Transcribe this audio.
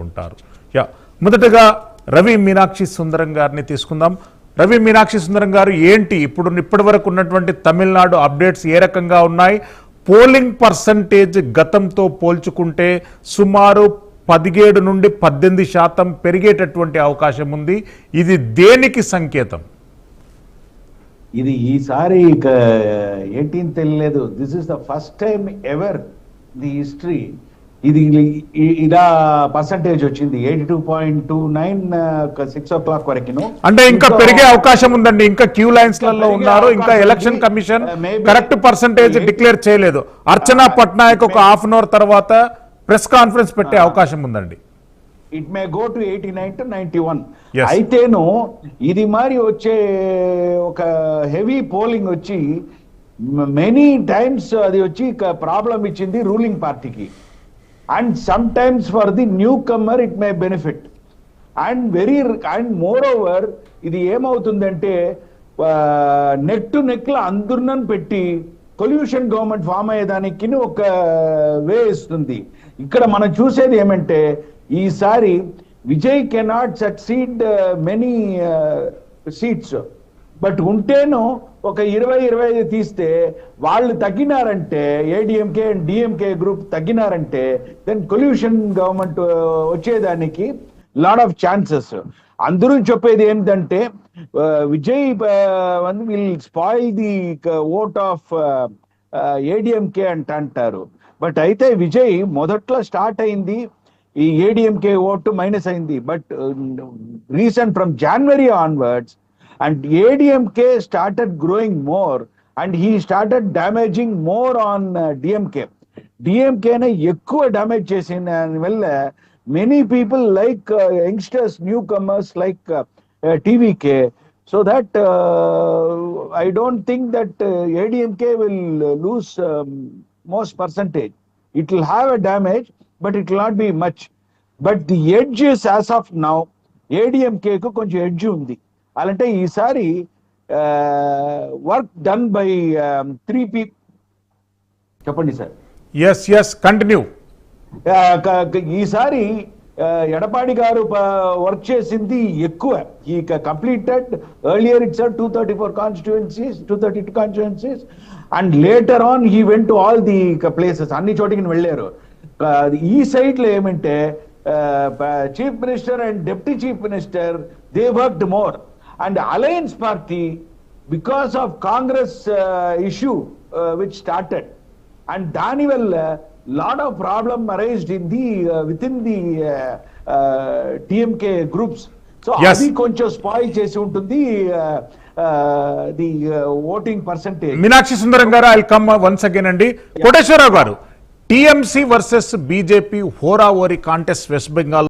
ఉంటారు. మొదటగా రవి మీనాక్షి సుందరం గారిని తీసుకుందాం. రవి మీనాక్షి సుందరం గారు, ఏంటి ఇప్పటి వరకు ఉన్నటువంటి తమిళనాడు అప్డేట్స్ ఏ రకంగా ఉన్నాయి? పోలింగ్ పర్సంటేజ్ గతంతో పోల్చుకుంటే సుమారు 17 నుండి 18% పెరిగేటటువంటి అవకాశం ఉంది. ఇది దేనికి సంకేతం? ఇది ఈసారి ఏంటి తెలియలేదు. This is the first time ever the history ఇది ఇలా పర్సంటేజ్ వచ్చింది. 82.29 6 o'clock వరకు. అంటే ఇంకా పెరిగే అవకాశం ఉందండి. ఇంకా క్యూ లైన్స్ లలో ఉన్నారు. ఇంకా election commission correct percentage declare చేయలేదు. అర్చనా పట్నాయక్ ఒక హాఫ్ అన్ అవర్ తర్వాత ప్రెస్ కాన్ఫరెన్స్ పెట్టే అవకాశం ఉందండి. It may go to 89 to 91. అయితేను ఇది మరి వచ్చే ఒక హెవీ పోలింగ్ వచ్చి మెనీ టైమ్స్ అది వచ్చి ప్రాబ్లం ఇచ్చింది రూలింగ్ పార్టీకి. And sometimes for the newcomer it may benefit. And moreover ఇది ఏమవుతుందంటే నెక్ టు నెక్ లో అందరిని పెట్టి పొల్యూషన్ గవర్నమెంట్ ఫామ్ అయ్యేదానికి ఒక వే ఇస్తుంది. ఇక్కడ మనం చూసేది ఏమంటే ఈసారి Vijay cannot succeed many seats. But ఉంటేను ఒక 20-25 తీస్తే వాళ్ళు తగ్గినారంటే, ఏడిఎంకే అండ్ డిఎంకే గ్రూప్ తగ్గినారంటే దెన్ కొల్యూషన్ గవర్నమెంట్ వచ్చేదానికి లాట్ ఆఫ్ ఛాన్సెస్. అందరూ చెప్పేది ఏంటంటే Vijay will spoil the vote of ADMK అంటారు. బట్ అయితే విజయ్ మొదట్లో స్టార్ట్ అయింది, ఈ ఏడిఎంకే ఓటు మైనస్ అయింది. But recent from January onwards and ADMK started growing more and he started damaging more on DMK. DMK ne ekkuva damage chesina vella many people like youngsters, newcomers like TVK, so that I don't think that ADMK will lose most percentage. It will have a damage but it will not be much. But the edge is, as of now, ADMK ku konచెం edge undi. అలాంటే ఈసారి work done by 3 people. చెప్పండి sir. Yes continue. ఈసారి ఎడపాడి గారు work చేసింది ఎక్కువ. ఈ completed earlier it's 234 constituencies, 232 constituencies, and later on he went to all the places. అన్ని చోటికి వెళ్ళారు. ఈ సైడ్ లో ఏమంటే chief minister and deputy chief minister they worked more. And Alliance Party, because of Congress issue which started, and Daniel lot of problem arised in the within the TMK groups. So adi konచెం spoil chesi untundi the voting percentage. Meenakshi Sundaram garu, I'll come once again andi. Koteshwara garu, TMC versus BJP hora ori contest West Bengal